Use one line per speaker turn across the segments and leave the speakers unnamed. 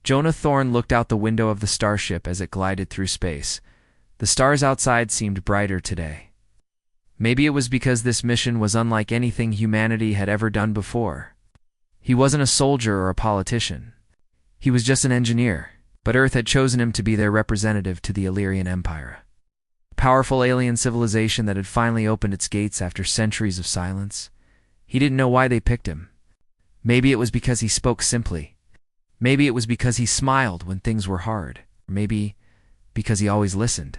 Jonah Thorne looked out the window of the starship as it glided through space. The stars outside seemed brighter today. Maybe it was because this mission was unlike anything humanity had ever done before. He wasn't a soldier or a politician. He was just an engineer, but Earth had chosen him to be their representative to the Illyrian Empire. A powerful alien civilization that had finally opened its gates after centuries of silence. He didn't know why they picked him. Maybe it was because he spoke simply. Maybe it was because he smiled when things were hard. Or maybe because he always listened.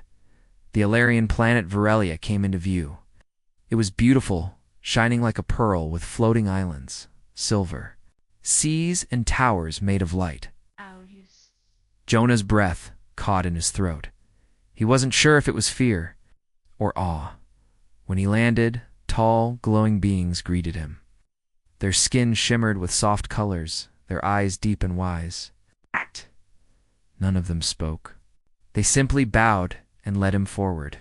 The Illyrian planet Varelia came into view. It was beautiful, shining like a pearl with floating islands, silver, seas and towers made of light. Jonah's breath caught in his throat. He wasn't sure if it was fear or awe. When he landed, tall, glowing beings greeted him. Their skin shimmered with soft colors, their eyes deep and wise. None of them spoke. They simply bowed and led him forward.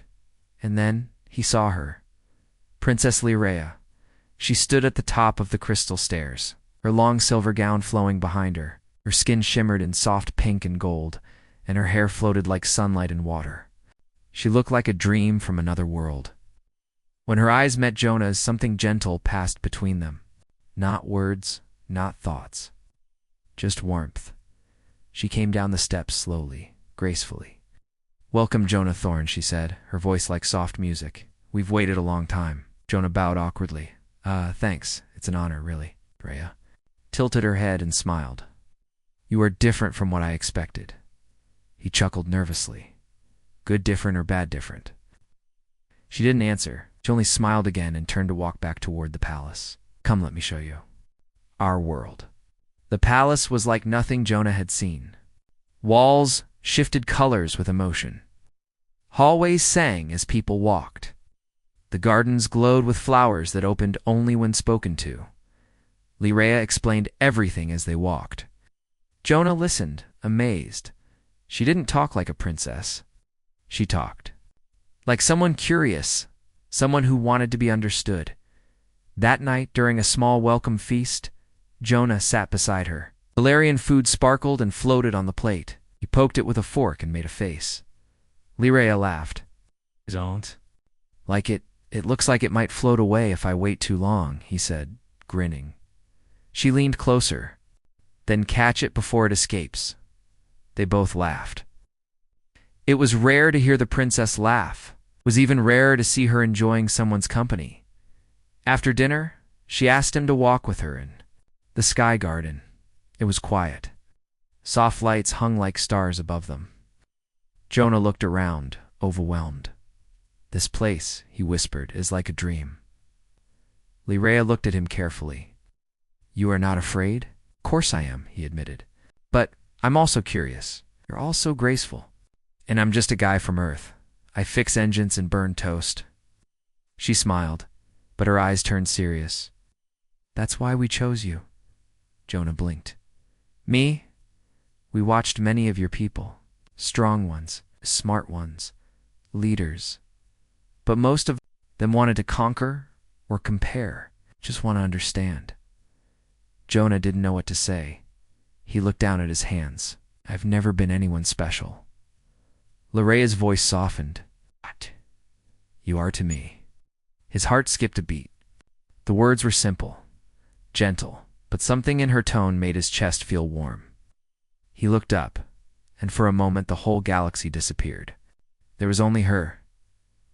And then he saw her. Princess Lyrea. She stood at the top of the crystal stairs, her long silver gown flowing behind her. Her skin shimmered in soft pink and gold, and her hair floated like sunlight in water. She looked like a dream from another world. When her eyes met Jonah's, something gentle passed between them. Not words, not thoughts. Just warmth. She came down the steps slowly, gracefully. "Welcome, Jonah Thorne," she said, her voice like soft music. "We've waited a long time." Jonah bowed awkwardly. Thanks. It's an honor, really." Rhea tilted her head and smiled. "You are different from what I expected." He chuckled nervously. "Good different or bad different?" She didn't answer. She only smiled again and turned to walk back toward the palace. "Come, let me show you. Our world." The palace was like nothing Jonah had seen. Walls shifted colors with emotion. Hallways sang as people walked. The gardens glowed with flowers that opened only when spoken to. Lyrea explained everything as they walked. Jonah listened, amazed. She didn't talk like a princess. She talked like someone curious, someone who wanted to be understood. That night, during a small welcome feast, Jonah sat beside her. Valerian food sparkled and floated on the plate. He poked it with a fork and made a face. Lyrea laughed. "Don't. Like it looks like it might float away if I wait too long," he said, grinning. She leaned closer. "Then catch it before it escapes." They both laughed. It was rare to hear the princess laugh. It was even rarer to see her enjoying someone's company. After dinner, she asked him to walk with her in the sky garden. It was quiet. Soft lights hung like stars above them. Jonah looked around, overwhelmed. "This place," he whispered, "is like a dream." Lyrea looked at him carefully. "You are not afraid?" "Of course I am," he admitted. "But I'm also curious. You're all so graceful. And I'm just a guy from Earth. I fix engines and burn toast." She smiled, but her eyes turned serious. "That's why we chose you." Jonah blinked. "Me? We watched many of your people. Strong ones, smart ones, leaders. But most of them wanted to conquer or compare, just want to understand." Jonah didn't know what to say. He looked down at his hands. "I've never been anyone special." Lyrea's voice softened. "What? You are to me." His heart skipped a beat. The words were simple, gentle, but something in her tone made his chest feel warm. He looked up, and for a moment the whole galaxy disappeared. There was only her.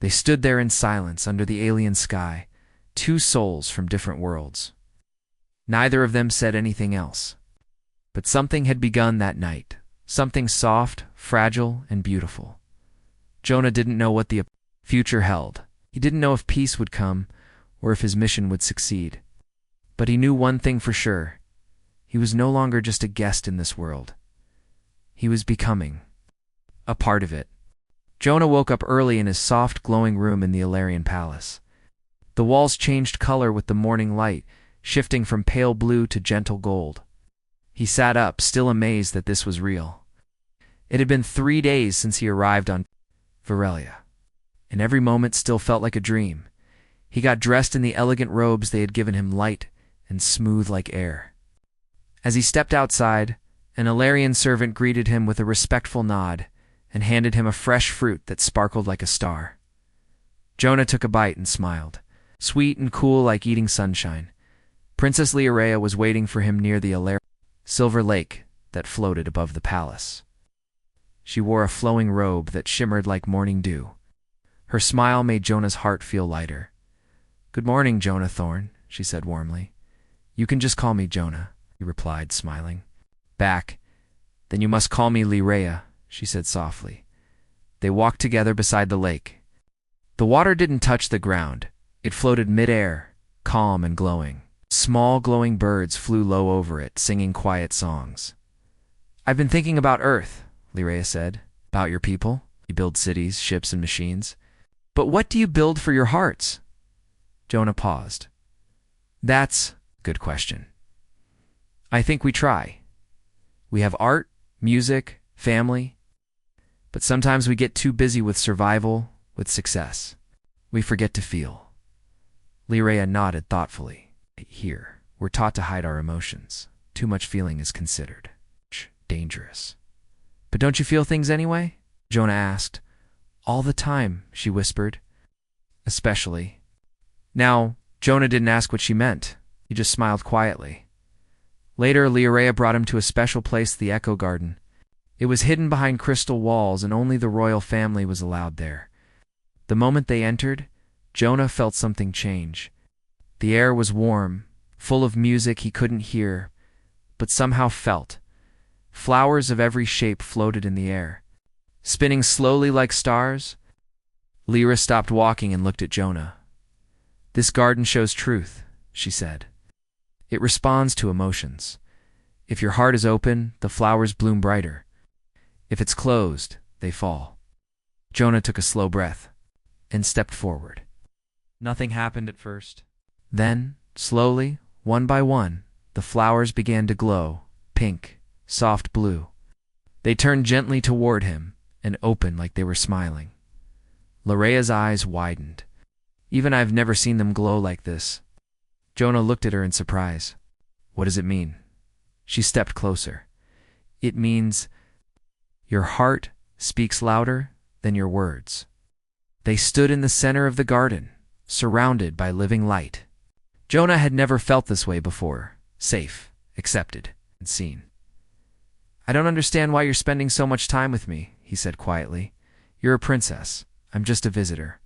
They stood there in silence under the alien sky, two souls from different worlds. Neither of them said anything else. But something had begun that night, something soft, fragile, and beautiful. Jonah didn't know what the future held. He didn't know if peace would come or if his mission would succeed. But he knew one thing for sure. He was no longer just a guest in this world. He was becoming a part of it. Jonah woke up early in his soft, glowing room in the Illyrian palace. The walls changed color with the morning light, shifting from pale blue to gentle gold. He sat up, still amazed that this was real. It had been 3 days since he arrived on Varelia, and every moment still felt like a dream. He got dressed in the elegant robes they had given him, light and smooth like air. As he stepped outside, An Illyrian servant greeted him with a respectful nod and handed him a fresh fruit that sparkled like a star. Jonah took a bite and smiled, sweet and cool like eating sunshine. Princess Leorea was waiting for him near the Illyrian silver lake that floated above the palace. She wore a flowing robe that shimmered like morning dew. Her smile made Jonah's heart feel lighter. "Good morning, Jonah Thorne," she said warmly. "You can just call me Jonah," he replied, smiling. Back, "Then you must call me Leorea," she said softly. They walked together beside the lake. The water didn't touch the ground. It floated mid-air, calm and glowing. Small glowing birds flew low over it, singing quiet songs. "I've been thinking about Earth," Leorea said. "About your people. You build cities, ships, and machines. But what do you build for your hearts?" Jonah paused. "That's a good question. I think we try. We have art, music, family. But sometimes we get too busy with survival, with success. We forget to feel." Leorea nodded thoughtfully. "Here, we're taught to hide our emotions. Too much feeling is considered dangerous." "But don't you feel things anyway?" Jonah asked. "All the time," she whispered. "Especially." Now, Jonah didn't ask what she meant. He just smiled quietly. Later, Leorea brought him to a special place, the Echo Garden. It was hidden behind crystal walls, and only the royal family was allowed there. The moment they entered, Jonah felt something change. The air was warm, full of music he couldn't hear, but somehow felt. Flowers of every shape floated in the air, spinning slowly like stars. Lyra stopped walking and looked at Jonah. "This garden shows truth," she said. "It responds to emotions. If your heart is open, the flowers bloom brighter. If it's closed, they fall." Jonah took a slow breath and stepped forward. Nothing happened at first. Then, slowly, one by one, the flowers began to glow, pink, soft blue. They turned gently toward him and opened like they were smiling. Leorea's eyes widened. "Even I've never seen them glow like this." Jonah looked at her in surprise. "What does it mean?" She stepped closer. "It means your heart speaks louder than your words." They stood in the center of the garden, surrounded by living light. Jonah had never felt this way before, safe, accepted, and seen. "I don't understand why you're spending so much time with me," he said quietly. "You're a princess. I'm just a visitor."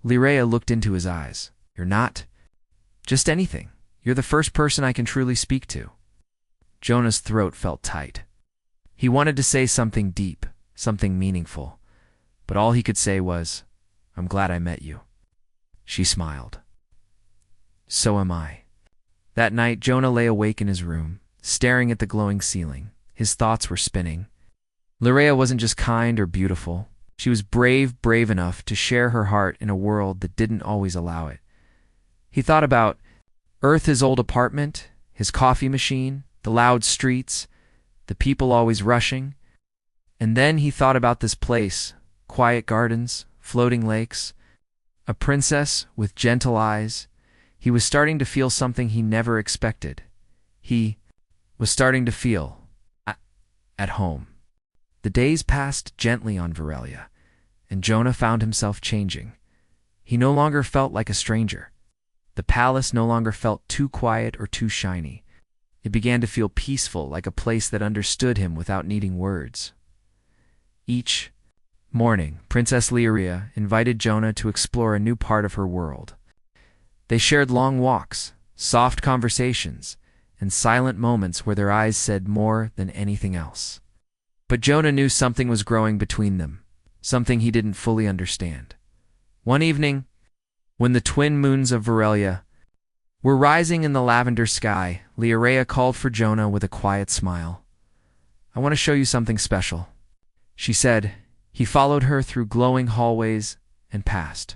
Leorea looked into his eyes. "You're not just anything. You're the first person I can truly speak to." Jonah's throat felt tight. He wanted to say something deep, something meaningful, but all he could say was, "I'm glad I met you." She smiled. "So am I." That night, Jonah lay awake in his room, staring at the glowing ceiling. His thoughts were spinning. Leorea wasn't just kind or beautiful. She was brave enough to share her heart in a world that didn't always allow it. He thought about Earth, his old apartment, his coffee machine, the loud streets, the people always rushing. And then he thought about this place, quiet gardens, floating lakes, a princess with gentle eyes. He was starting to feel something he never expected. He was starting to feel at home. The days passed gently on Varelia, and Jonah found himself changing. He no longer felt like a stranger. The palace no longer felt too quiet or too shiny. It began to feel peaceful, like a place that understood him without needing words. Each morning, Princess Leorea invited Jonah to explore a new part of her world. They shared long walks, soft conversations, and silent moments where their eyes said more than anything else. But Jonah knew something was growing between them, something he didn't fully understand. One evening, when the twin moons of Varelia were rising in the lavender sky, Leorea called for Jonah with a quiet smile. "I want to show you something special," she said. He followed her through glowing hallways and past,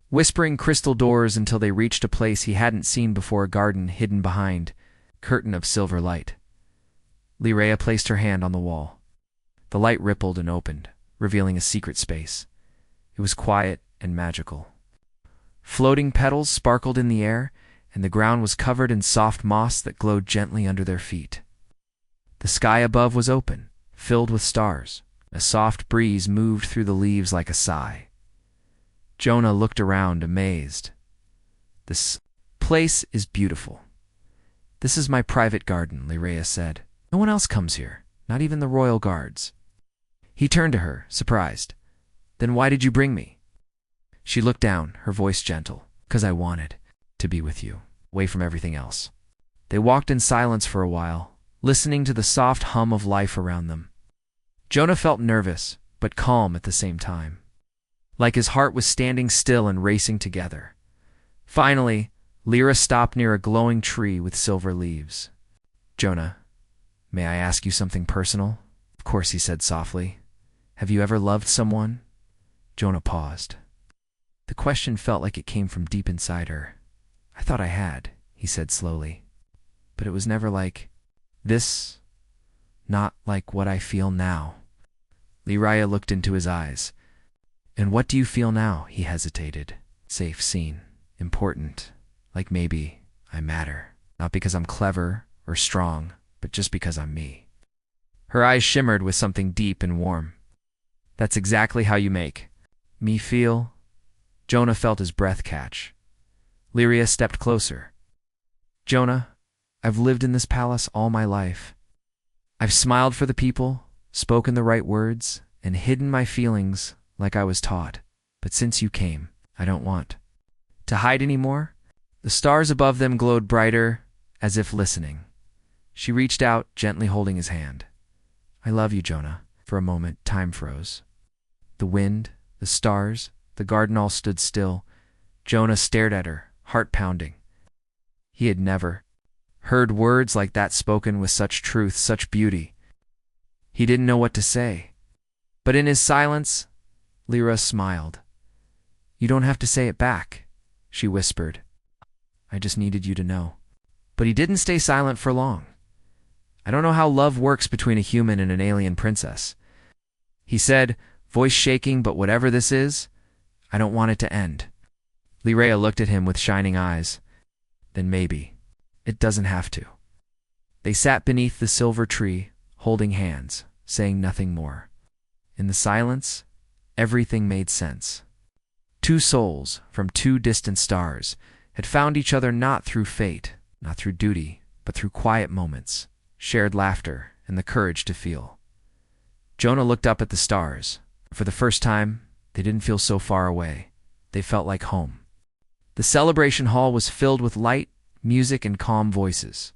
whispering crystal doors until they reached a place he hadn't seen before, a garden hidden behind a curtain of silver light. Leorea placed her hand on the wall. The light rippled and opened, revealing a secret space. It was quiet and magical. Floating petals sparkled in the air, and the ground was covered in soft moss that glowed gently under their feet. The sky above was open, filled with stars. A soft breeze moved through the leaves like a sigh. Jonah looked around, amazed. This place is beautiful. This is my private garden, Lyraea said. No one else comes here, not even the royal guards. He turned to her, surprised. Then why did you bring me? She looked down, her voice gentle. Because I wanted to be with you, away from everything else. They walked in silence for a while, listening to the soft hum of life around them. Jonah felt nervous, but calm at the same time. Like his heart was standing still and racing together. Finally, Lyra stopped near a glowing tree with silver leaves. Jonah, may I ask you something personal? Of course, he said softly. Have you ever loved someone? Jonah paused. The question felt like it came from deep inside her. I thought I had, he said slowly. But it was never like this, not like what I feel now. Lyraea looked into his eyes. And what do you feel now? He hesitated. Safe, seen, important, like maybe I matter. Not because I'm clever or strong, but just because I'm me. Her eyes shimmered with something deep and warm. That's exactly how you make me feel. Jonah felt his breath catch. Lyraea stepped closer. Jonah, I've lived in this palace all my life. I've smiled for the people, spoken the right words, and hidden my feelings like I was taught. But since you came, I don't want to hide anymore. The stars above them glowed brighter, as if listening. She reached out, gently holding his hand. I love you, Jonah. For a moment, time froze. The wind, the stars, the garden all stood still. Jonah stared at her, heart pounding. He had never heard words like that spoken with such truth, such beauty. He didn't know what to say. But in his silence, Lyra smiled. You don't have to say it back, she whispered. I just needed you to know. But he didn't stay silent for long. I don't know how love works between a human and an alien princess. He said, voice shaking, but whatever this is, I don't want it to end. Lyraea looked at him with shining eyes. Then maybe. It doesn't have to. They sat beneath the silver tree, holding hands, saying nothing more. In the silence, everything made sense. Two souls from two distant stars had found each other not through fate, not through duty, but through quiet moments, shared laughter, and the courage to feel. Jonah looked up at the stars. For the first time, they didn't feel so far away. They felt like home. The celebration hall was filled with light, music, and calm voices.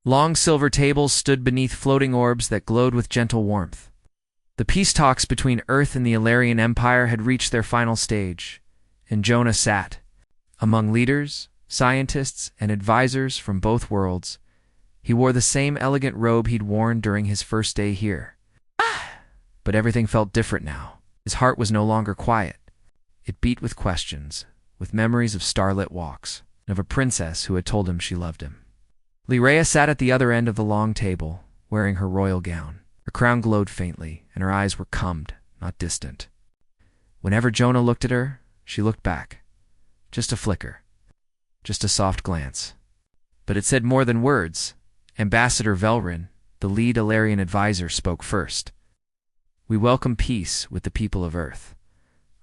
Long silver tables stood beneath floating orbs that glowed with gentle warmth. The peace talks between Earth and the Illyrian Empire had reached their final stage, and Jonah sat among leaders, scientists, and advisors from both worlds. He wore the same elegant robe he'd worn during his first day here. But everything felt different now. His heart was no longer quiet. It beat with questions, with memories of starlit walks, and of a princess who had told him she loved him. Lyraea sat at the other end of the long table, wearing her royal gown. Her crown glowed faintly, and her eyes were cummed, not distant. Whenever Jonah looked at her, she looked back. Just a flicker. Just a soft glance. But it said more than words. Ambassador Velrin, the lead Illyrian advisor, spoke first. We welcome peace with the people of Earth.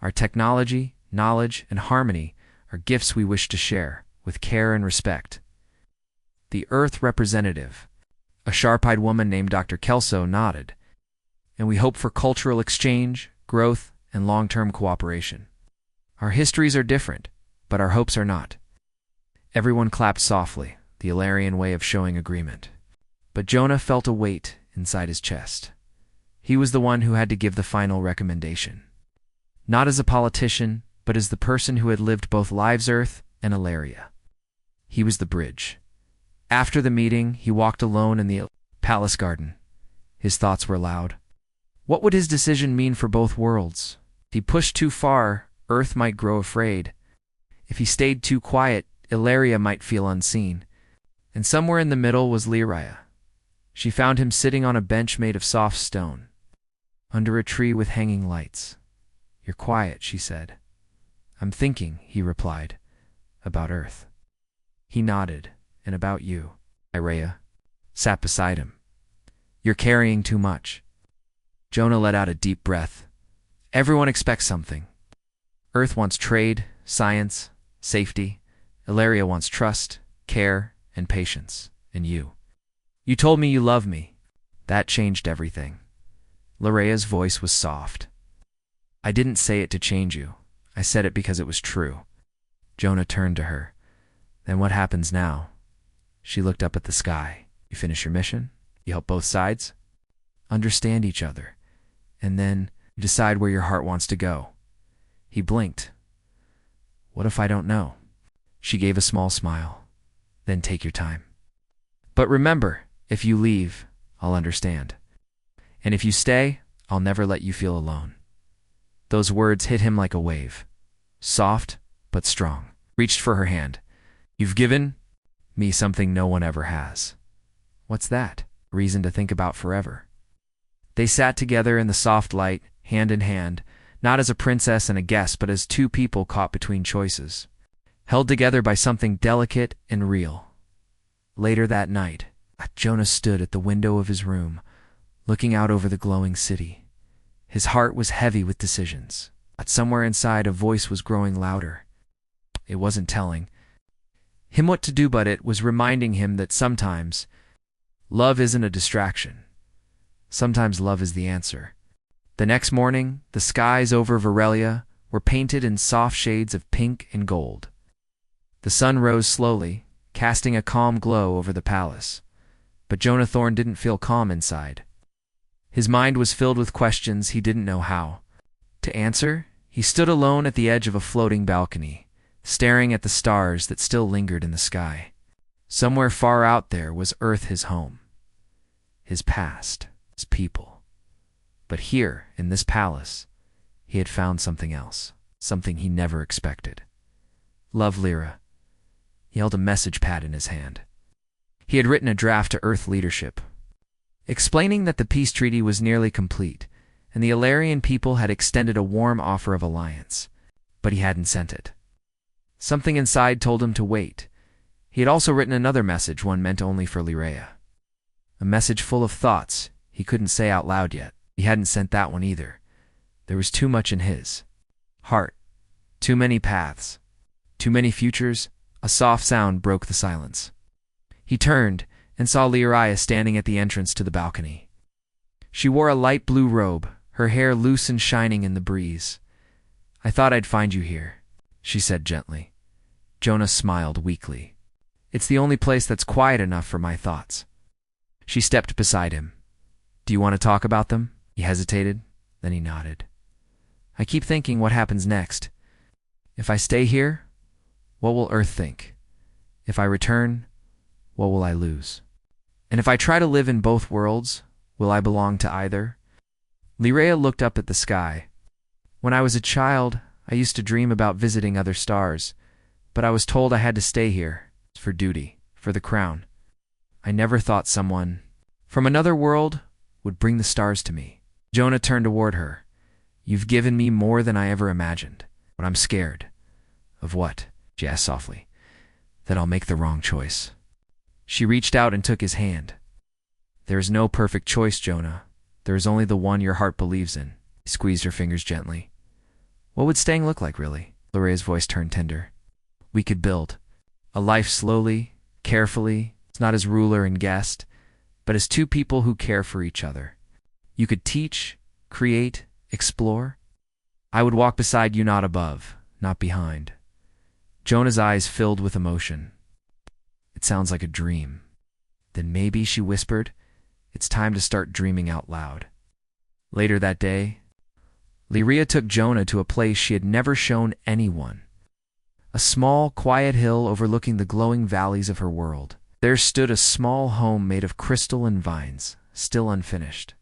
Our technology, knowledge, and harmony are gifts we wish to share, with care and respect. The Earth representative, a sharp-eyed woman named Dr. Kelso, nodded. And we hope for cultural exchange, growth, and long-term cooperation. Our histories are different, but our hopes are not. Everyone clapped softly, the Illyrian way of showing agreement. But Jonah felt a weight inside his chest. He was the one who had to give the final recommendation. Not as a politician, but as the person who had lived both lives Earth and Illyria. He was the bridge. After the meeting, he walked alone in the palace garden. His thoughts were loud. What would his decision mean for both worlds? If he pushed too far, Earth might grow afraid. If he stayed too quiet, Illyria might feel unseen. And somewhere in the middle was Lyraea. She found him sitting on a bench made of soft stone, under a tree with hanging lights. You're quiet, she said. I'm thinking, he replied, about Earth. He nodded. And about you. Lyraea sat beside him. You're carrying too much. Jonah let out a deep breath. Everyone expects something. Earth wants trade, science, safety. Ilaria wants trust, care, and patience. And you. You told me you love me. That changed everything. Laraya's voice was soft. I didn't say it to change you. I said it because it was true. Jonah turned to her. Then what happens now? She looked up at the sky. You finish your mission? You help both sides? Understand each other. And then you decide where your heart wants to go. He blinked. What if I don't know? She gave a small smile. Then take your time. But remember, if you leave, I'll understand. And if you stay, I'll never let you feel alone. Those words hit him like a wave. Soft, but strong. Reached for her hand. You've given me something no one ever has. What's that? Reason to think about forever. They sat together in the soft light, hand in hand, not as a princess and a guest, but as two people caught between choices, held together by something delicate and real. Later that night, Jonah stood at the window of his room, looking out over the glowing city. His heart was heavy with decisions, but somewhere inside a voice was growing louder. It wasn't telling him what to do, but it was reminding him that sometimes love isn't a distraction. Sometimes love is the answer. The next morning, the skies over Varelia were painted in soft shades of pink and gold. The sun rose slowly, casting a calm glow over the palace. But Jonah Thorne didn't feel calm inside. His mind was filled with questions he didn't know how to answer. He stood alone at the edge of a floating balcony, staring at the stars that still lingered in the sky. Somewhere far out there was Earth, his home, his past, his people. But here, in this palace, he had found something else, something he never expected. Love, Lyra. He held a message pad in his hand. He had written a draft to Earth leadership, explaining that the peace treaty was nearly complete, and the Ilarian people had extended a warm offer of alliance, but he hadn't sent it. Something inside told him to wait. He had also written another message, one meant only for Lyra. A message full of thoughts he couldn't say out loud yet. He hadn't sent that one either. There was too much in his heart, too many paths, too many futures. A soft sound broke the silence. He turned and saw Lyra standing at the entrance to the balcony. She wore a light blue robe, her hair loose and shining in the breeze. I thought I'd find you here, she said gently. Jonah smiled weakly. It's the only place that's quiet enough for my thoughts. She stepped beside him. Do you want to talk about them? He hesitated, then he nodded. I keep thinking what happens next. If I stay here, what will Earth think? If I return, what will I lose? And if I try to live in both worlds, will I belong to either? Lyra looked up at the sky. When I was a child, I used to dream about visiting other stars, but I was told I had to stay here, for duty, for the crown. I never thought someone from another world would bring the stars to me. Jonah turned toward her. You've given me more than I ever imagined, but I'm scared. Of what? She asked softly. That I'll make the wrong choice. She reached out and took his hand. There is no perfect choice, Jonah. There is only the one your heart believes in. He squeezed her fingers gently. What would staying look like, really? Lyra's voice turned tender. We could build a life slowly, carefully. It's not as ruler and guest, but as two people who care for each other. You could teach, create, explore. I would walk beside you, not above, not behind. Jonah's eyes filled with emotion. It sounds like a dream. Then maybe, she whispered, it's time to start dreaming out loud. Later that day, Lyra took Jonah to a place she had never shown anyone. A small, quiet hill overlooking the glowing valleys of her world. There stood a small home made of crystal and vines, still unfinished.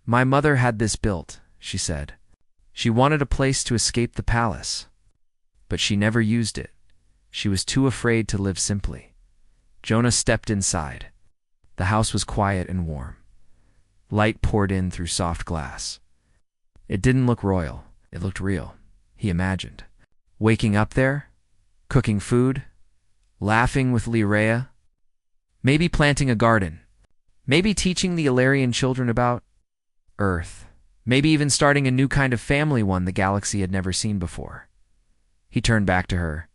My mother had this built, she said. She wanted a place to escape the palace, but she never used it. She was too afraid to live simply. Jonah stepped inside. The house was quiet and warm. Light poured in through soft glass. It didn't look royal. It looked real, he imagined. Waking up there, cooking food, laughing with Lyra, maybe planting a garden, Maybe teaching the Ilarian children about Earth. Maybe even starting a new kind of family, one the galaxy had never seen before. He turned back to her.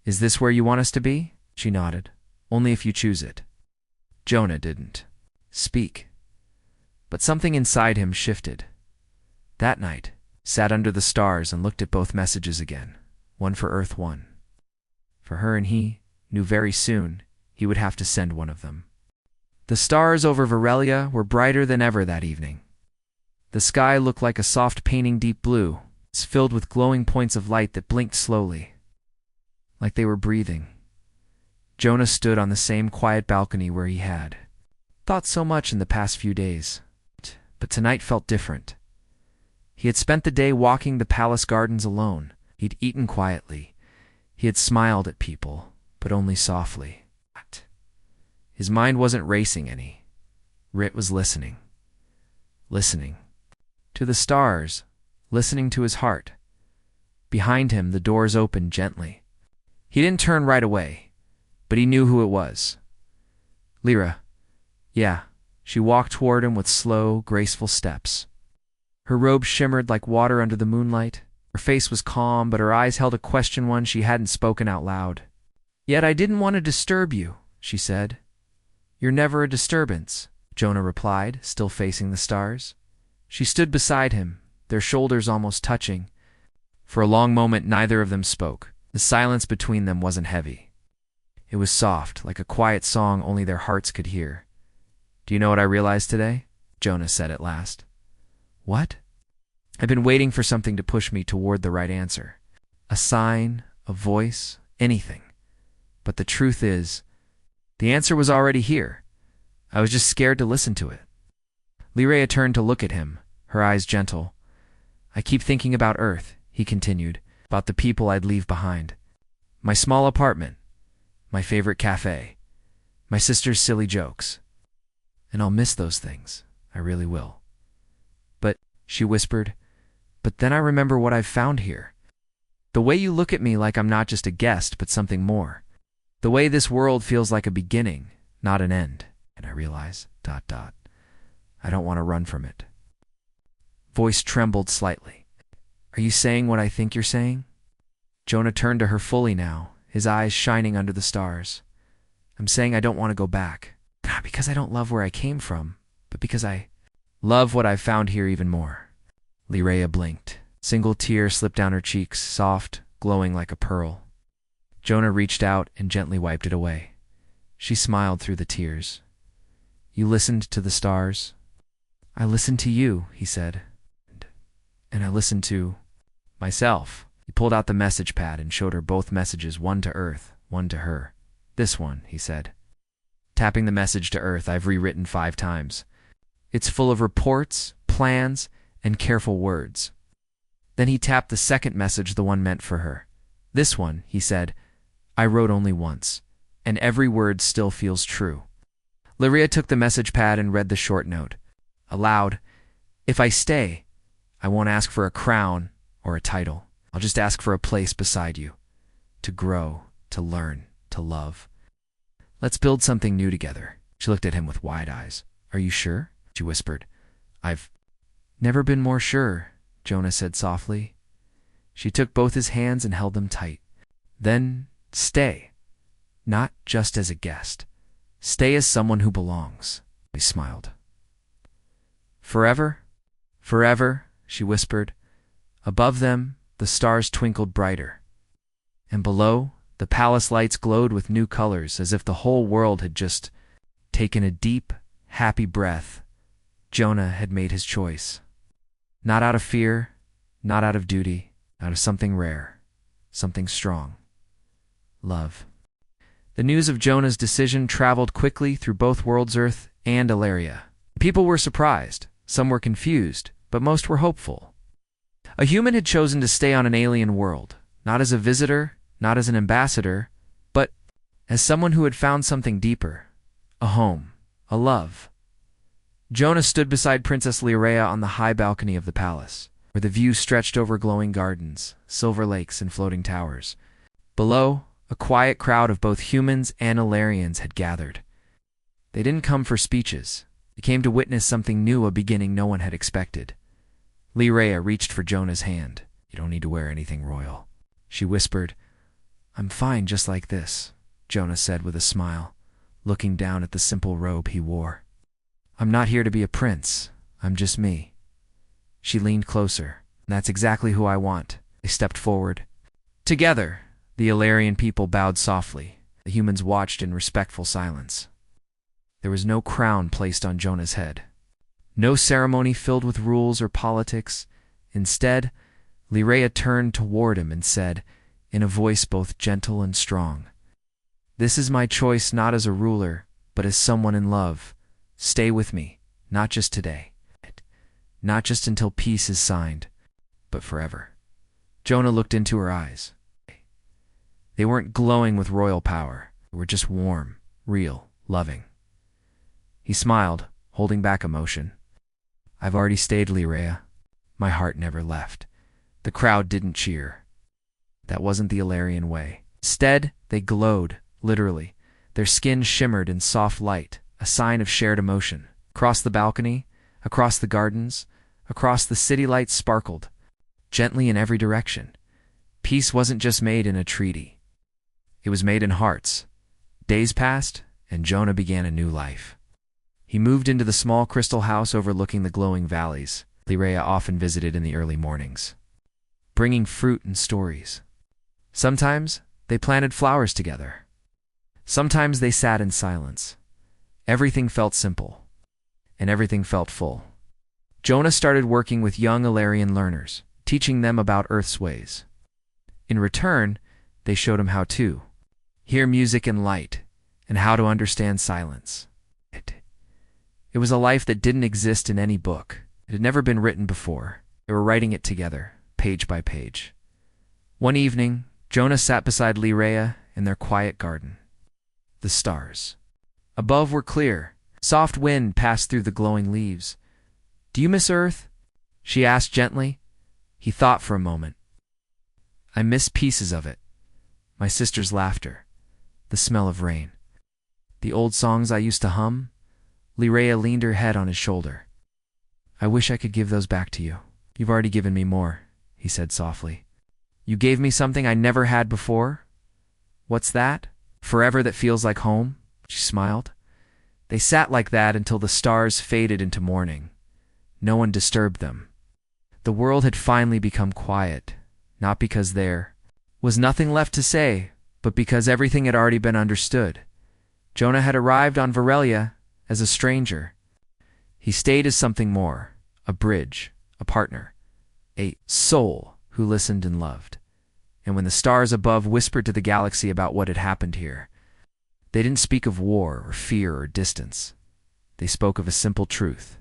Is this where you want us to be? She nodded. Only if you choose it. Jonah didn't speak, but something inside him shifted. That night, sat under the stars and looked at both messages again. One for Earth, one for her, and he knew very soon he would have to send one of them. The stars over Varelia were brighter than ever that evening. The sky looked like a soft painting, deep blue, filled with glowing points of light that blinked slowly, like they were breathing. Jonah stood on the same quiet balcony where he had thought so much in the past few days, but tonight felt different. He had spent the day walking the palace gardens alone. He'd eaten quietly. He had smiled at people, but only softly. His mind wasn't racing any. Rit was listening. Listening to the stars, listening to his heart. Behind him, the doors opened gently. He didn't turn right away, but he knew who it was. Lyra. Yeah. She walked toward him with slow, graceful steps. Her robe shimmered like water under the moonlight. Her face was calm, but her eyes held a question, one she hadn't spoken out loud. Yet I didn't want to disturb you, she said. You're never a disturbance, Jonah replied, still facing the stars. She stood beside him, their shoulders almost touching. For a long moment, neither of them spoke. The silence between them wasn't heavy. It was soft, like a quiet song only their hearts could hear. Do you know what I realized today? Jonah said at last. What? I've been waiting for something to push me toward the right answer. A sign, a voice, anything. But the truth is, the answer was already here. I was just scared to listen to it. Lyra turned to look at him, her eyes gentle. I keep thinking about Earth, he continued, about the people I'd leave behind. My small apartment, my favorite cafe, my sister's silly jokes. And I'll miss those things. I really will. But, she whispered, but then I remember what I've found here. The way you look at me like I'm not just a guest, but something more. The way this world feels like a beginning, not an end. And I realize, I don't want to run from it. Voice trembled slightly. Are you saying what I think you're saying? Jonah turned to her fully now, his eyes shining under the stars. I'm saying I don't want to go back. Not because I don't love where I came from, but because I love what I've found here even more. Lyra blinked. Single tear slipped down her cheeks, soft, glowing like a pearl. Jonah reached out and gently wiped it away. She smiled through the tears. You listened to the stars? I listened to you, he said. And I listened to myself. He pulled out the message pad and showed her both messages, one to Earth, one to her. This one, he said. Tapping the message to Earth, I've rewritten 5 times. It's full of reports, plans, and careful words. Then he tapped the second message, the one meant for her. This one, he said, I wrote only once, and every word still feels true. Lyra took the message pad and read the short note. Aloud, if I stay, I won't ask for a crown or a title. I'll just ask for a place beside you. To grow, to learn, to love. Let's build something new together. She looked at him with wide eyes. Are you sure? She whispered. I've never been more sure, Jonah said softly. She took both his hands and held them tight. Then stay. Not just as a guest. Stay as someone who belongs. He smiled. Forever? Forever, she whispered. Above them, the stars twinkled brighter. And below, the palace lights glowed with new colors, as if the whole world had just taken a deep, happy breath. Jonah had made his choice. Not out of fear, not out of duty, out of something rare, something strong. Love. The news of Jonah's decision traveled quickly through both worlds, Earth and Ilaria. People were surprised, some were confused, but most were hopeful. A human had chosen to stay on an alien world, not as a visitor, not as an ambassador, but as someone who had found something deeper, a home, a love. Jonah stood beside Princess Lyra on the high balcony of the palace, where the view stretched over glowing gardens, silver lakes, and floating towers. Below, a quiet crowd of both humans and Ilarians had gathered. They didn't come for speeches. They came to witness something new, a beginning no one had expected. Rhea reached for Jonah's hand. "You don't need to wear anything royal," she whispered. "I'm fine just like this," Jonah said with a smile, looking down at the simple robe he wore. "I'm not here to be a prince. I'm just me." She leaned closer. "That's exactly who I want." They stepped forward. Together, the Illyrian people bowed softly. The humans watched in respectful silence. There was no crown placed on Jonah's head. No ceremony filled with rules or politics. Instead, Rhea turned toward him and said, in a voice both gentle and strong, "This is my choice not as a ruler, but as someone in love. Stay with me, not just today. Not just until peace is signed, but forever." Jonah looked into her eyes. They weren't glowing with royal power. They were just warm, real, loving. He smiled, holding back emotion. "I've already stayed, Rhea. My heart never left." The crowd didn't cheer. That wasn't the Illyrian way. Instead, they glowed, literally. Their skin shimmered in soft light, a sign of shared emotion. Across the balcony, across the gardens, across the city, lights sparkled, gently in every direction. Peace wasn't just made in a treaty. It was made in hearts. Days passed, and Jonah began a new life. He moved into the small crystal house overlooking the glowing valleys Rhea often visited in the early mornings, bringing fruit and stories. Sometimes they planted flowers together. Sometimes they sat in silence. Everything felt simple, and everything felt full. Jonah started working with young Illyrian learners, teaching them about Earth's ways. In return, they showed him how to hear music and light, and how to understand silence. It was a life that didn't exist in any book. It had never been written before. They were writing it together, page by page. One evening, Jonah sat beside Rhea in their quiet garden. The stars above were clear. Soft wind passed through the glowing leaves. "Do you miss Earth?" she asked gently. He thought for a moment. "I miss pieces of it. My sister's laughter, the smell of rain, the old songs I used to hum." Rhea leaned her head on his shoulder. "I wish I could give those back to you." "You've already given me more," he said softly. "You gave me something I never had before." "What's that?" "Forever that feels like home," she smiled. They sat like that until the stars faded into morning. No one disturbed them. The world had finally become quiet, not because there was nothing left to say, but because everything had already been understood. Jonah had arrived on Varelia as a stranger. He stayed as something more, a bridge, a partner, a soul who listened and loved. And when the stars above whispered to the galaxy about what had happened here, they didn't speak of war or fear or distance. They spoke of a simple truth.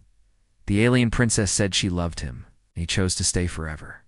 The alien princess said she loved him, and he chose to stay forever.